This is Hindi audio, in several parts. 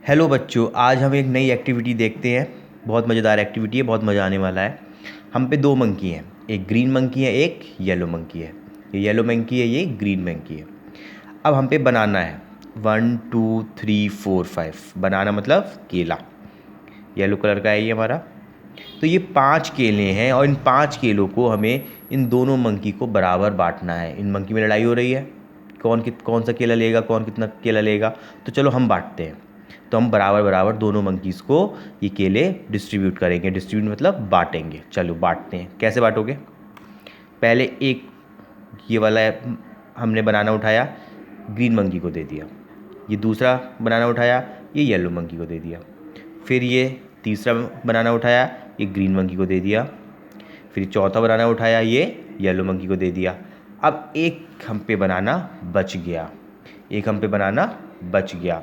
हेलो बच्चों, आज हम एक नई एक्टिविटी देखते हैं। बहुत मज़ेदार एक्टिविटी है, बहुत मज़ा आने वाला है। हम पे दो मंकी हैं, एक ग्रीन मंकी है, एक येलो मंकी है। ये येलो मंकी है, ये ग्रीन मंकी है। अब हम पे बनाना है 1 2 3 4 5। बनाना मतलब केला। येलो कलर का है ये हमारा। तो ये 5 केले हैं और इन 5 केलों को हमें इन दोनों मंकी को बराबर बांटना है। इन मंकी में लड़ाई हो रही है, कौन सा केला लेगा, कौन कितना केला लेगा। तो चलो हम बांटते हैं। तो हम बराबर बराबर दोनों मंकीज़ को ये केले डिस्ट्रीब्यूट करेंगे। डिस्ट्रीब्यूट मतलब बांटेंगे। चलो बांटते हैं। कैसे बांटोगे? पहले एक ये वाला हमने बनाना उठाया, ग्रीन मंकी को दे दिया। ये दूसरा बनाना उठाया, ये येलो मंकी को दे दिया। फिर ये तीसरा बनाना उठाया, ये ग्रीन मंकी को दे दिया। फिर चौथा बनाना उठाया, ये येलो मंकी को दे दिया। अब एक हम पे बनाना बच गया, एक हम पे बनाना बच गया।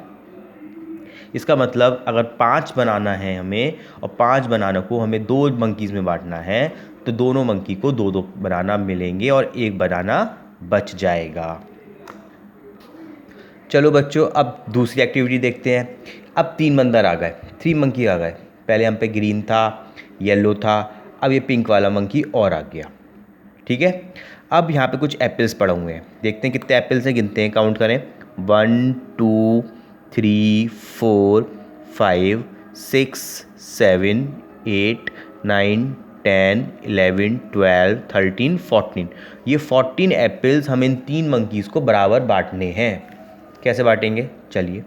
इसका मतलब अगर 5 बनाना है हमें और 5 बनाना को हमें 2 मंकीज़ में बांटना है, तो दोनों मंकी को 2-2 बनाना मिलेंगे और एक बनाना बच जाएगा। चलो बच्चों, अब दूसरी एक्टिविटी देखते हैं। अब 3 बंदर आ गए, 3 मंकी आ गए। पहले हम पे ग्रीन था, येलो था, अब ये पिंक वाला मंकी और आ गया। ठीक है। अब यहाँ पे कुछ एप्पल्स पड़े हुए हैं, देखते हैं कितने एप्पल्स हैं, गिनते हैं, काउंट करें। 1 2 3 4 5 6 7 8 9 10 11 12 13 14। ये 14 एप्पल्स हम इन 3 मंकीज़ को बराबर बांटने हैं। कैसे बांटेंगे? चलिए,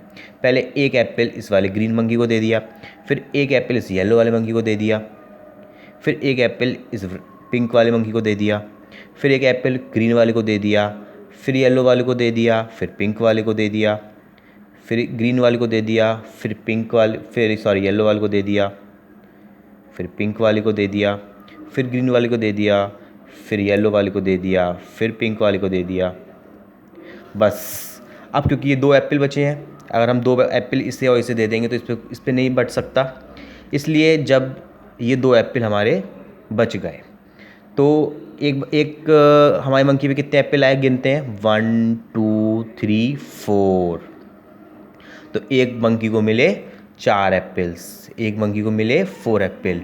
पहले एक एप्पल इस वाले ग्रीन मंकी को दे दिया, फिर एक एप्पल इस येलो वाले मंकी को दे दिया, फिर एक एप्पल इस पिंक वाले मंकी को दे दिया, फिर एक एप्पल ग्रीन वाले को दे दिया, फिर येलो वाले को दे दिया, फिर पिंक वाले को दे दिया, फिर ग्रीन वाले को दे दिया, फिर येलो वाले को दे दिया, फिर पिंक वाले को दे दिया, फिर ग्रीन वाले को दे दिया, फिर येलो वाले को दे दिया, फिर पिंक वाले को दे दिया। बस। अब क्योंकि ये 2 एप्पल बचे हैं, अगर हम 2 एप्पल इसे और इसे दे देंगे तो इस पे नहीं बच सकता। इसलिए जब ये 2 एप्पल हमारे बच गए, तो एक एक हमारे मंकी पे कितने एप्पल आए, गिनते हैं। 1 2 3 4। तो एक मंकी को मिले 4 एप्पल्स, एक मंकी को मिले 4 एप्पल।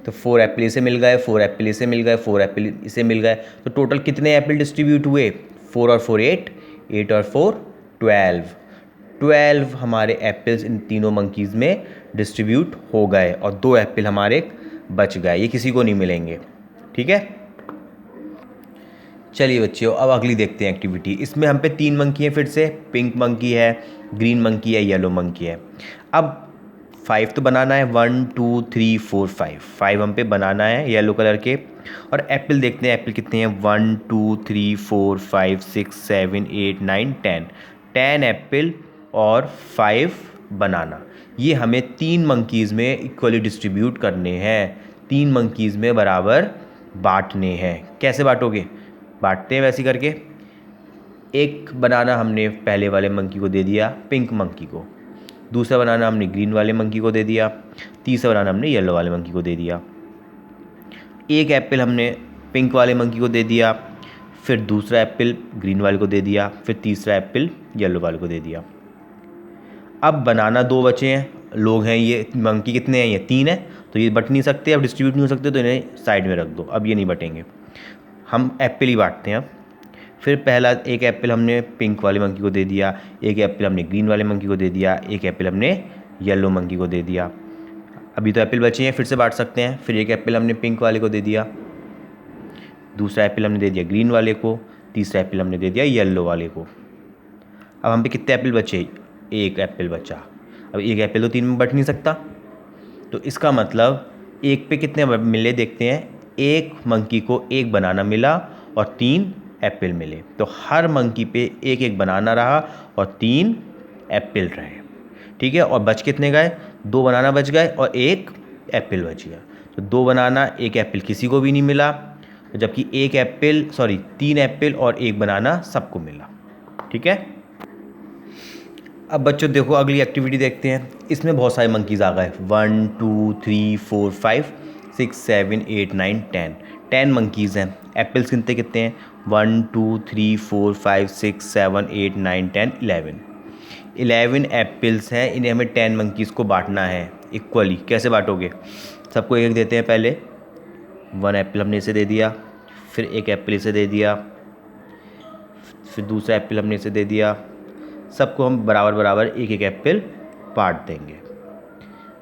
तो 4 एप्पल इसे मिल गए, 4 एप्पल इसे मिल गए, 4 एप्पल इसे मिल गए। तो टोटल कितने एप्पल डिस्ट्रीब्यूट हुए? 4 और 4 8, 8 और 4 12। 12 हमारे एप्पल्स इन तीनों मंकीज़ में डिस्ट्रीब्यूट हो गए और 2 एप्पल हमारे बच गए, ये किसी को नहीं मिलेंगे। ठीक है। चलिए बच्चों, अब अगली देखते हैं एक्टिविटी। इसमें हम पे 3 मंकी हैं, फिर से पिंक मंकी है, ग्रीन मंकी है, येलो मंकी है। अब 5 तो बनाना है, 1 2 3 4 5। 5 हम पे बनाना है येलो कलर के। और एप्पल देखते हैं, एप्पल कितने हैं। 1 2 3 4 5 6 7 8 9 10। 10 एप्पल और 5 बनाना, ये हमें 3 मंकीज़ में इक्वली डिस्ट्रीब्यूट करने हैं, 3 मंकीज़ में बराबर बांटने हैं। कैसे बांटोगे? बांटते हैं वैसे करके। एक बनाना हमने पहले वाले मंकी को दे दिया, पिंक मंकी को। दूसरा बनाना हमने ग्रीन वाले मंकी को दे दिया। तीसरा बनाना हमने येलो वाले मंकी को दे दिया। एक एप्पल हमने पिंक वाले मंकी को दे दिया, फिर दूसरा एप्पल ग्रीन वाले को दे दिया, फिर तीसरा एप्पल येलो वाले को दे दिया। अब बनाना 2 बचे हैं, लोग हैं ये, मंकी कितने हैं? ये 3 है, तो ये बट नहीं सकते, अब डिस्ट्रीब्यूट नहीं हो सकते, तो इन्हें साइड में रख दो, अब ये नहीं बटेंगे। हम एप्पल ही बांटते हैं अब। फिर पहला एक एप्पल हमने पिंक वाले मंकी को दे दिया, एक एप्पल हमने ग्रीन वाले मंकी को दे दिया, एक एप्पल हमने येलो मंकी को दे दिया। अभी तो एप्पल बचे हैं, फिर से बांट सकते हैं। फिर एक एप्पल हमने पिंक वाले को दे दिया, दूसरा एप्पल हमने दे दिया ग्रीन वाले को, तीसरा एप्पल हमने दे दिया येलो वाले को। अब हम पे कितने एप्पल बचे? एक एप्पल बचा। अब एक एप्पल तो 3 में बट नहीं सकता, तो इसका मतलब एक पे कितने मिले देखते हैं। एक मंकी को एक बनाना मिला और 3 एप्पल मिले, तो हर मंकी पे एक एक बनाना रहा और 3 एप्पल रहे। ठीक है। और बच कितने गए? 2 बनाना बच गए और एक एप्पल बच गया। तो 2 बनाना, एक एप्पल किसी को भी नहीं मिला, जबकि 3 एप्पल और एक बनाना सबको मिला। ठीक है। अब बच्चों देखो, अगली एक्टिविटी देखते हैं। इसमें बहुत सारे मंकीज़ आ गए, 1 2 3 4 5 6 7 8 9 10। 10 मंकीज़ हैं। एप्पल्स गिनते कितने हैं? 1 2 3 4 5 6 7 8 9 10 11। 11 एप्पल्स हैं, इन्हें हमें 10 मंकीज़ को बांटना है इक्वली। कैसे बांटोगे? सबको एक एक देते हैं। पहले 1 एप्पल हमने इसे दे दिया, फिर 1 एप्पल इसे दे दिया, फिर दूसरा एप्पल हमने इसे दे दिया। सबको हम बराबर बराबर एक एक एप्पल बांट देंगे।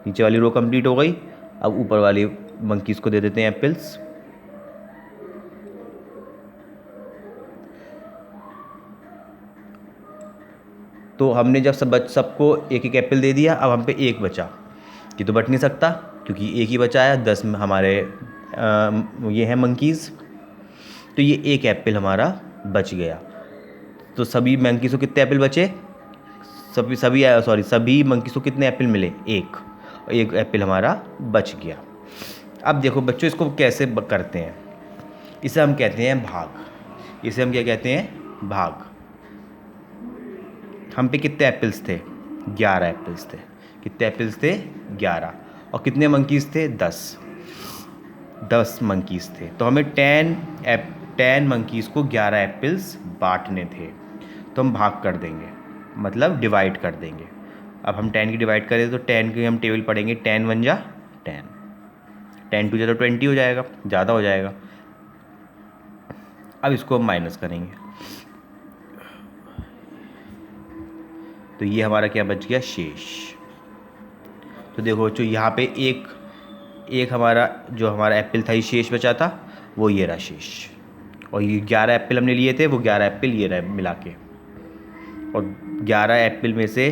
नीचे वाली रो कंप्लीट हो गई। अब ऊपर वाली मंकीज़ को दे देते हैं एप्पल्स। तो हमने जब सबको एक एक एप्पल दे दिया, अब हम पे एक बचा। ये तो बट नहीं सकता क्योंकि एक ही बचा है। 10 हमारे ये हैं मंकीज़, तो ये एक एप्पल हमारा बच गया। तो सभी मंकीज़ को कितने एप्पल बचे? सभी मंकीज़ को कितने एप्पल मिले? एक एप्पल हमारा बच गया। अब देखो बच्चों, इसको कैसे करते हैं? इसे हम कहते हैं भाग। इसे हम क्या कहते हैं? भाग। हम पे कितने एप्पल्स थे? 11 एप्पल्स थे। कितने एप्पल्स थे? 11। और कितने मंकीज़ थे? 10 मंकीज़ थे। तो हमें 10 मंकीज़ को 11 एप्पल्स बांटने थे। तो हम भाग कर देंगे, मतलब डिवाइड कर देंगे। अब हम 10 की डिवाइड करें तो 10 की हम टेबल पढ़ेंगे। 10 1 जा 10, 10 2 जा तो 20 हो जाएगा, ज़्यादा हो जाएगा। अब इसको हम माइनस करेंगे तो ये हमारा क्या बच गया? शेष। तो देखो बच्चों, यहाँ पे एक हमारा जो हमारा एप्पल था, ये शेष बचा था, वो ये रहा शेष। और ये 11 एप्पल हमने लिए थे, वो 11 एप्पल ये रहे मिला के। और 11 एप्पल में से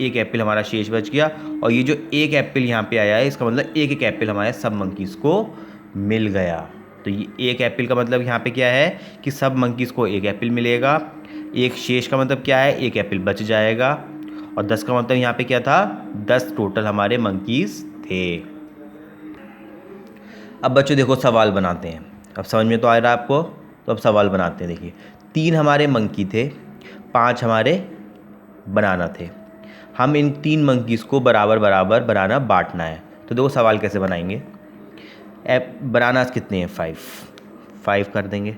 एक एप्पल हमारा शेष बच गया। और ये जो एक एप्पल यहाँ पे आया है, इसका मतलब एक एक एप्पल हमारे सब मंकीज़ को मिल गया। तो ये एक एप्पल का मतलब यहाँ पे क्या है कि सब मंकीज़ को एक एप्पल मिलेगा। एक शेष का मतलब क्या है? एक एप्पल बच जाएगा। और 10 का मतलब यहाँ पे क्या था? 10 टोटल हमारे मंकीज़ थे। अब बच्चों देखो, सवाल बनाते हैं। अब समझ में तो आ रहा है आपको? तो अब सवाल बनाते हैं। देखिए, 3 हमारे मंकी थे, 5 हमारे बनाना थे। हम इन 3 मंकीज़ को बराबर बराबर बनाना बांटना है। तो देखो सवाल कैसे बनाएंगे। बनानास कितने हैं? 5 कर देंगे।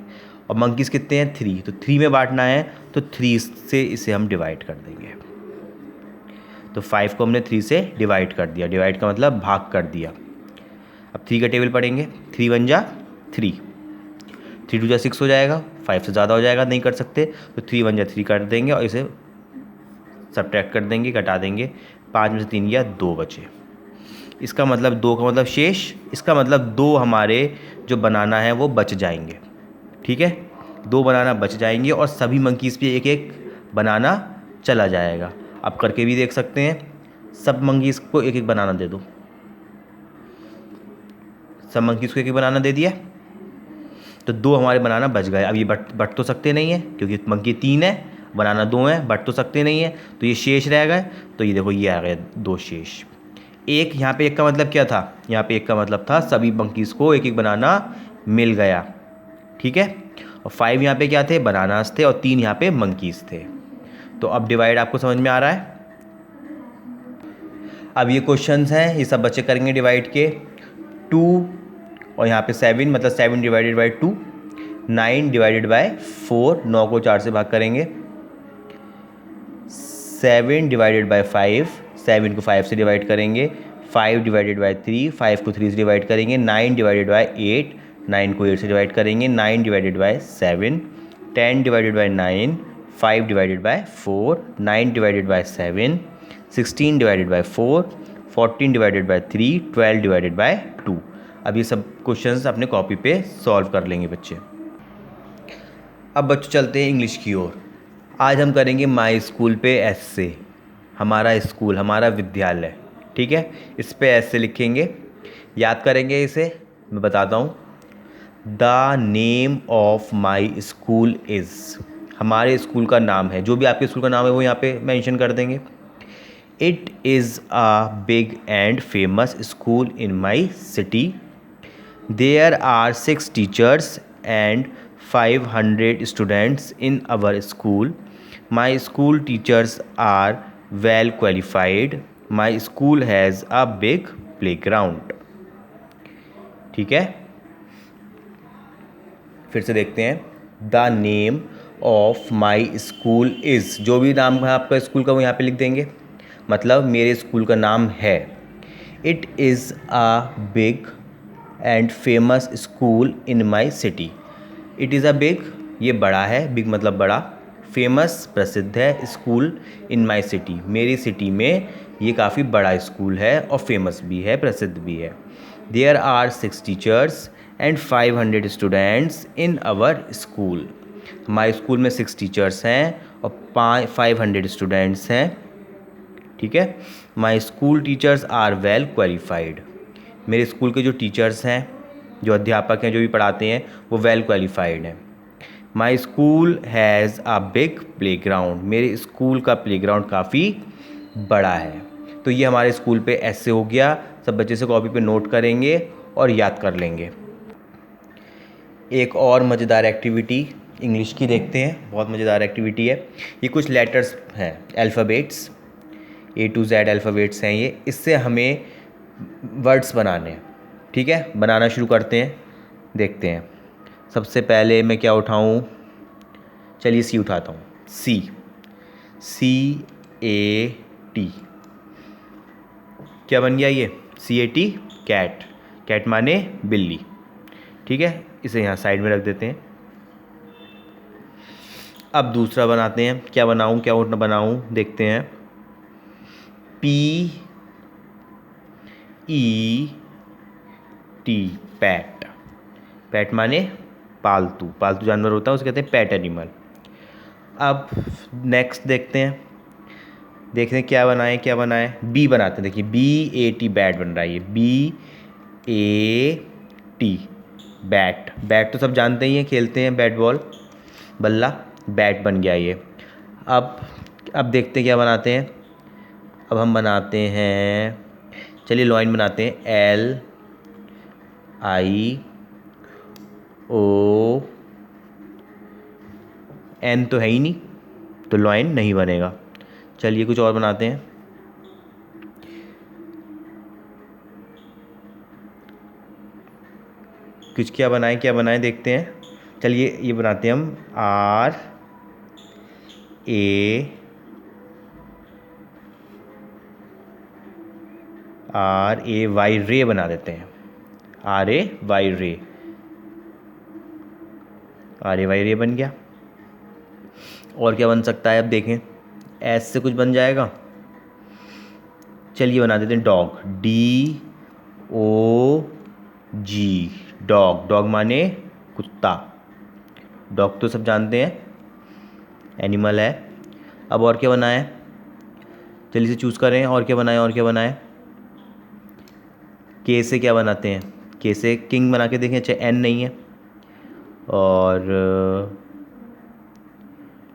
और मंकीज़ कितने हैं? 3। तो 3 में बांटना है, तो 3 से इसे हम डिवाइड कर देंगे। तो 5 को हमने 3 से डिवाइड कर दिया। डिवाइड का मतलब भाग कर दिया। अब 3 का टेबल पढ़ेंगे। 3 1 जा 3, 3 2 जा 6 हो जाएगा। 5 से ज़्यादा हो जाएगा, नहीं कर सकते। तो 3 1 जा 3 कर देंगे और इसे सब्ट्रैक्ट कर देंगे, घटा देंगे। 5 में से 3 गया, 2 बचे। इसका मतलब 2 का मतलब शेष। इसका मतलब 2 हमारे जो बनाना है वो बच जाएंगे। ठीक है, 2 बनाना बच जाएंगे और सभी मंकीज़ पे एक एक बनाना चला जाएगा। आप करके भी देख सकते हैं। सब मंकीज़ को एक एक बनाना दे दो। सब मंकीज़ को एक एक बनाना दे दिया, तो 2 हमारे बनाना बच गए। अब ये बट तो सकते नहीं है क्योंकि मंकी 3 है, बनाना 2 है, बट तो सकते नहीं है। तो ये शेष रह गए। तो ये देखो, ये आ गए 2 शेष। एक यहाँ पे एक का मतलब क्या था? यहाँ पे एक का मतलब था सभी मंकीज़ को एक एक बनाना मिल गया। ठीक है, और 5 यहाँ पे क्या थे? बनानास थे। और 3 यहाँ पे मंकीज़ थे। तो अब डिवाइड आपको समझ में आ रहा है? अब ये क्वेश्चंस हैं, ये सब बच्चे करेंगे डिवाइड के। 2 और यहाँ पे 7, मतलब 7 डिवाइडेड बाई 2, 9 डिवाइडेड बाय 4, 9 को 4 से भाग करेंगे। 7 डिवाइडेड बाय 5, 7 को 5 से डिवाइड करेंगे। 5 डिवाइडेड बाय 3, 5 को 3 से डिवाइड करेंगे। 9 डिवाइडेड बाय 8, 9 को 8 से डिवाइड करेंगे। 9 divided by 7, 10 divided by 9, 5 divided by 4, 9 divided by 7, 16 divided by 4, 14 divided by 3, 12 divided by 2। अब ये सब क्वेश्चंस अपने कॉपी पे सॉल्व कर लेंगे बच्चे। अब बच्चों चलते हैं इंग्लिश की ओर। आज हम करेंगे माई स्कूल पे ऐसे। हमारा स्कूल, हमारा विद्यालय। ठीक है, इस पे ऐसे लिखेंगे, याद करेंगे इसे। मैं बताता हूँ। The name of my school is, हमारे स्कूल का नाम है, जो भी आपके स्कूल का नाम है वो यहाँ पे मेंशन कर देंगे। It is a big and famous school in my city. There are 6 teachers and 500 students in our school. My school teachers are well qualified. My school has a big playground. ठीक है, फिर से देखते हैं। The name of my school is, जो भी नाम है आपका स्कूल का वो यहाँ पे लिख देंगे, मतलब मेरे स्कूल का नाम है। It is a big and famous school in my city. It is a big, ये बड़ा है, बिग मतलब बड़ा, फेमस प्रसिद्ध है, स्कूल इन माई सिटी, मेरी सिटी में ये काफ़ी बड़ा स्कूल है और फेमस भी है, प्रसिद्ध भी है। There are 6 teachers and 500 students in our school. हमारे स्कूल में 6 टीचर्स हैं और 500 स्टूडेंट्स हैं, ठीक है। My school teachers are well qualified, मेरे स्कूल के जो टीचर्स हैं, जो अध्यापक हैं, जो भी पढ़ाते हैं, वो वेल क्वालिफाइड हैं। My school has a big playground, मेरे स्कूल का प्ले ग्राउंड काफ़ी बड़ा है। तो ये हमारे स्कूल पे ऐसे हो गया, सब बच्चे से कॉपी पे नोट करेंगे और याद कर लेंगे। एक और मज़ेदार एक्टिविटी इंग्लिश की देखते हैं, बहुत मज़ेदार एक्टिविटी है। ये कुछ लेटर्स हैं, alphabets, A to Z alphabets हैं ये, इससे हमें वर्ड्स बनाने हैं, ठीक है। बनाना शुरू करते हैं, देखते हैं। सबसे पहले मैं क्या उठाऊं, चलिए सी उठाता हूँ, CAT, क्या बन गया ये, CAT, कैट, कैट माने बिल्ली, ठीक है। इसे यहाँ साइड में रख देते हैं। अब दूसरा बनाते हैं, क्या बनाऊँ, क्या बनाऊँ, देखते हैं। PET, पैट, पैट माने पालतू, पालतू जानवर होता है उसे कहते हैं पैट एनिमल। अब नेक्स्ट देखते हैं क्या बनाएं, क्या बनाएं। बी बनाते हैं, देखिए BAT, बैट बन रहा है ये, BAT, बैट, बैट तो सब जानते ही हैं, खेलते हैं बैट बॉल, बल्ला, बैट बन गया ये। अब देखते हैं क्या बनाते हैं। अब हम बनाते हैं, चलिए लॉइन बनाते हैं, LION तो है ही नहीं, तो लॉइन नहीं बनेगा। चलिए कुछ और बनाते हैं। कुछ क्या बनाएं देखते हैं। चलिए ये बनाते हैं हम, RAY, रे बना देते हैं, RAY, रे बन गया। और क्या बन सकता है, अब देखें, एस से कुछ बन जाएगा। चलिए बना देते हैं डॉग, DOG, डॉग, डॉग माने कुत्ता, डॉग तो सब जानते हैं, एनिमल है। अब और क्या बनाएं, जल्दी से चूज़ करें, और क्या बनाएं। के से क्या बनाते हैं, के से किंग बना के देखें, अच्छा N नहीं है। और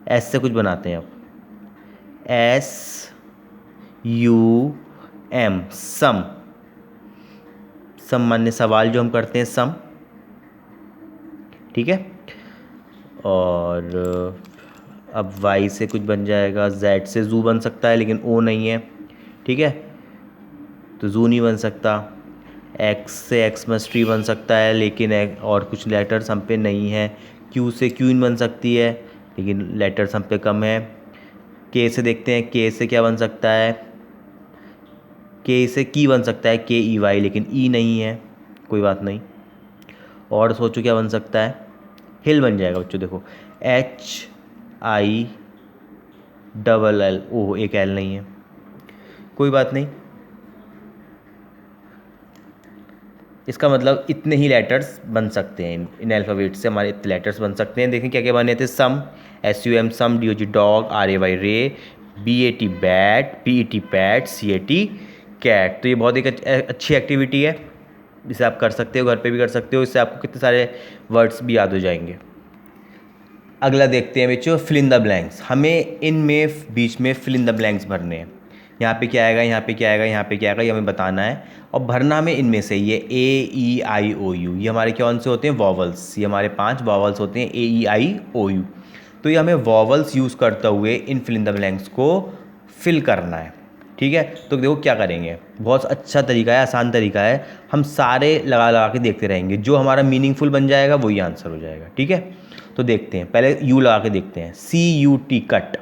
एस से कुछ बनाते हैं, अब SUM, सम, मान्य सवाल जो हम करते हैं, सम, ठीक है। और अब Y से कुछ बन जाएगा, Z से जू बन सकता है लेकिन O नहीं है, ठीक है, तो जू नहीं बन सकता। X से एक्समस ट्री बन सकता है लेकिन और कुछ लेटर्स हम पे नहीं है। Q से क्वीन बन सकती है लेकिन लेटर्स हम पे कम है। K से देखते हैं, K से क्या बन सकता है, K से की बन सकता है, KEY, लेकिन E नहीं है, कोई बात नहीं। और सोचो क्या बन सकता है, हिल बन जाएगा बच्चों, देखो HILL, ओह एक L नहीं है, कोई बात नहीं। इसका मतलब इतने ही लेटर्स बन सकते हैं, इन अल्फ़ाबेट से हमारे इतने लेटर्स बन सकते हैं। देखें क्या क्या बने थे, sum, SUM sum, DOG dog, RAY ray, BAT bat, PET pet, CAT cat. तो ये बहुत एक अच्छी एक्टिविटी है, जिसे आप कर सकते हो, घर पे भी कर सकते हो, इससे आपको कितने सारे वर्ड्स भी याद हो जाएंगे। अगला देखते हैं बच्चों, फिल इन द ब्लैंक्स। हमें इनमें बीच में फिल इन द ब्लैंक्स भरने हैं। यहाँ पे क्या आएगा, यहाँ पे क्या आएगा, यहाँ पे क्या आएगा, ये हमें बताना है। और भरना हमें इनमें से, ये AEIOU, ये हमारे कौन से होते हैं, वॉवल्स, ये हमारे 5 वॉवल्स होते हैं, AEIOU। तो ये हमें वॉवल्स यूज़ करते हुए इन फिल इन द ब्लैंक्स को फिल करना है, ठीक है। तो देखो क्या करेंगे, बहुत अच्छा तरीका है, आसान तरीका है। हम सारे लगा लगा के देखते रहेंगे, जो हमारा मीनिंगफुल बन जाएगा वही आंसर हो जाएगा, ठीक है। तो देखते हैं, पहले यू लगा के देखते हैं। CUT cut,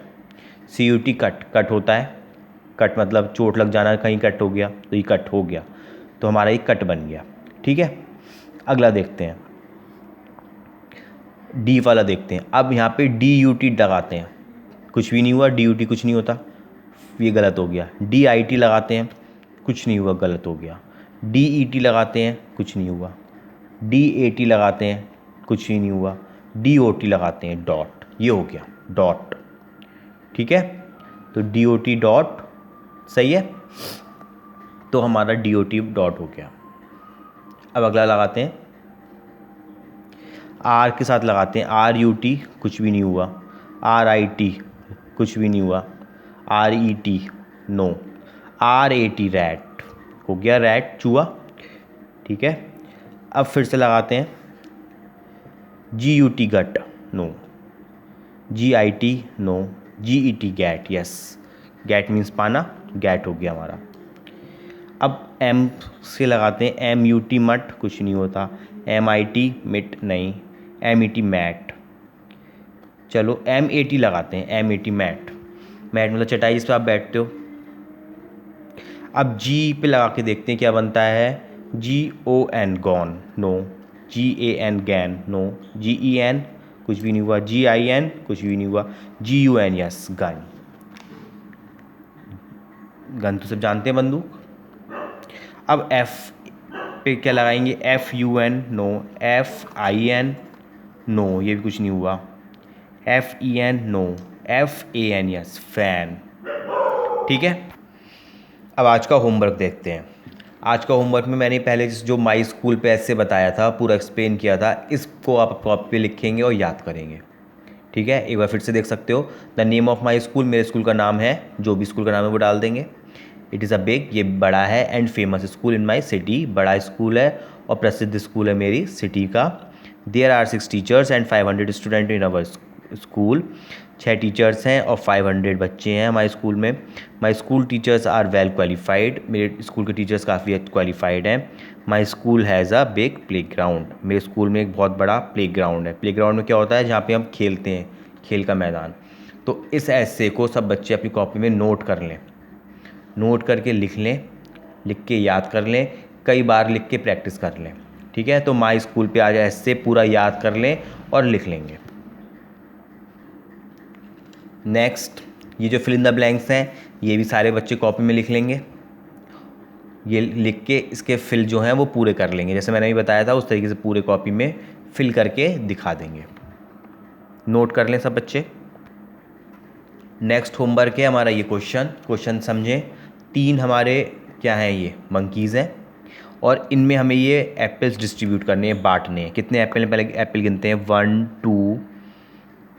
CUT cut, cut होता है, कट मतलब चोट लग जाना, कहीं कट हो गया तो ये कट हो गया, तो हमारा ये कट बन गया। ठीक है, अगला देखते हैं, डी वाला देखते हैं। अब यहाँ पे DUT लगाते हैं, कुछ भी नहीं हुआ, DUT कुछ नहीं होता, ये गलत हो गया। DIT लगाते हैं, कुछ नहीं हुआ, गलत हो गया। DET लगाते हैं, कुछ नहीं हुआ। DAT लगाते हैं, कुछ ही नहीं हुआ। DOT लगाते हैं, डॉट, ये हो गया डॉट। ठीक है, तो DOT डॉट सही है, तो हमारा DOT डॉट हो गया। अब अगला लगाते हैं, R के साथ लगाते हैं, RUT, कुछ भी नहीं हुआ। RIT, कुछ भी नहीं हुआ। RET no. RAT रैट, हो गया रैट, चूहा। ठीक है, अब फिर से लगाते हैं, GUT gut, no. GIT no. GET get, yes, get means पाना, गैट हो गया हमारा। अब M से लगाते हैं, MUT मट, कुछ नहीं होता। MIT मिट, नहीं। MET मैट, चलो MAT लगाते हैं, MAT मैट, मैट मतलब चटाई जिस पर आप बैठते हो। अब G पे लगा के देखते हैं क्या बनता है। GON gone, no. GAN गैन, नो। GEN कुछ भी नहीं हुआ। GIN कुछ भी नहीं हुआ। GUN यस, गन, गन तो सब जानते हैं, बंदूक। अब F पे क्या लगाएंगे, FUN नो। FIN नो, ये भी कुछ नहीं हुआ। FEN no. FAN yes, fan. ठीक है, अब आज का होमवर्क देखते हैं। आज का होमवर्क में मैंने पहले जो माई स्कूल पे ऐसे बताया था, पूरा एक्सप्लेन किया था, इसको आप कॉपी पे लिखेंगे और याद करेंगे। ठीक है, एक बार फिर से देख सकते हो। The name of my school, मेरे स्कूल का नाम है, जो भी स्कूल का नाम है वो डाल देंगे। इट इज़ अ बिग, ये बड़ा है, and famous school in my city, बड़ा स्कूल है और प्रसिद्ध स्कूल है मेरी सिटी का। There are 6 teachers and 500 student in our school, 6 teachers हैं और 500 बच्चे हैं हमारे स्कूल में। My school teachers are well qualified, मेरे स्कूल के टीचर्स काफ़ी क्वालिफाइड हैं। My school has a big playground, मेरे स्कूल में एक बहुत बड़ा प्ले ग्राउंड है। प्ले ग्राउंड में क्या होता है, जहाँ पे हम खेलते हैं, खेल का मैदान। तो इस ऐसे को सब बच्चे अपनी कॉपी में नोट कर लें, नोट करके लिख लें, लिख के याद कर लें, कई बार लिख के प्रैक्टिस कर लें। ठीक है, तो माई स्कूल पे आज ऐसे पूरा याद कर लें और लिख लेंगे। नेक्स्ट, ये जो फिल इन द ब्लैंक्स हैं, ये भी सारे बच्चे कॉपी में लिख लेंगे। ये लिख के इसके फिल जो हैं वो पूरे कर लेंगे, जैसे मैंने भी बताया था उस तरीके से पूरे कॉपी में फिल करके दिखा देंगे। नोट कर लें सब बच्चे। नेक्स्ट होमवर्क है हमारा ये क्वेश्चन समझें। 3 हमारे क्या हैं, ये मंकीज़ हैं और इनमें हमें ये एप्पल्स डिस्ट्रीब्यूट करने हैं, बांटने हैं। कितने एप्पल हैं, पहले एप्पल गिनते हैं, 1 2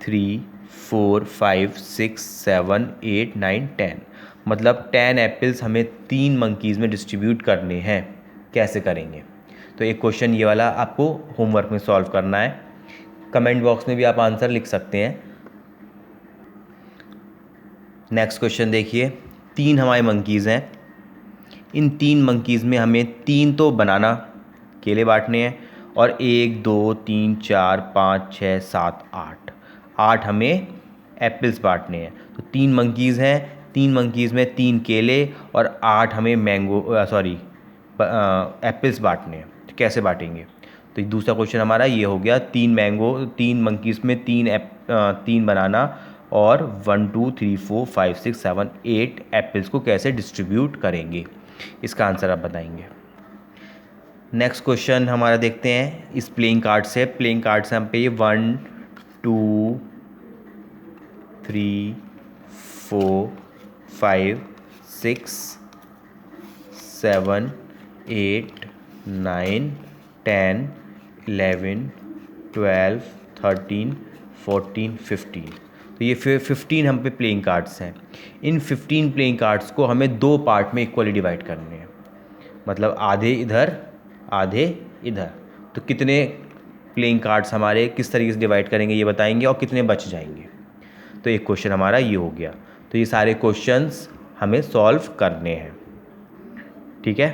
3 4 5 6 7 8 9 10, मतलब 10 एप्पल्स हमें 3 मंकीज़ में डिस्ट्रीब्यूट करने हैं। कैसे करेंगे, तो एक क्वेश्चन ये वाला आपको होमवर्क में सॉल्व करना है। कमेंट बॉक्स में भी आप आंसर लिख सकते हैं। नेक्स्ट क्वेश्चन देखिए, 3 हमारे मंकीज़ हैं, इन 3 मंकीज़ में हमें 3 तो बनाना केले बांटने हैं और 1 2 3 4 5 6 7 8 हमें एप्पल्स बांटने हैं। तो 3 मंकीज़ हैं, 3 मंकीज़ में 3 केले और 8 हमें एप्पल्स बांटने हैं। तो कैसे बांटेंगे, तो दूसरा क्वेश्चन हमारा ये हो गया, 3 मंकीज़ में 3 बनाना और 1 2 3 4 5 6 7 8 एप्पल्स को कैसे डिस्ट्रीब्यूट करेंगे, इसका आंसर आप बताएंगे। नेक्स्ट क्वेश्चन हमारा देखते हैं इस प्लेइंग कार्ड से। प्लेइंग कार्ड से हम पे ये 1 2 3 4 5 6 7 8 9 10 11 12 13 14 15, तो ये 15 हम पे प्लेइंग कार्ड्स हैं। इन 15 प्लेइंग कार्ड्स को हमें 2 पार्ट में इक्वली डिवाइड करने हैं, मतलब आधे इधर आधे इधर। तो कितने प्लेइंग कार्ड्स हमारे किस तरीके से डिवाइड करेंगे ये बताएंगे और कितने बच जाएंगे। तो एक क्वेश्चन हमारा ये हो गया। तो ये सारे क्वेश्चंस हमें सॉल्व करने हैं। ठीक है।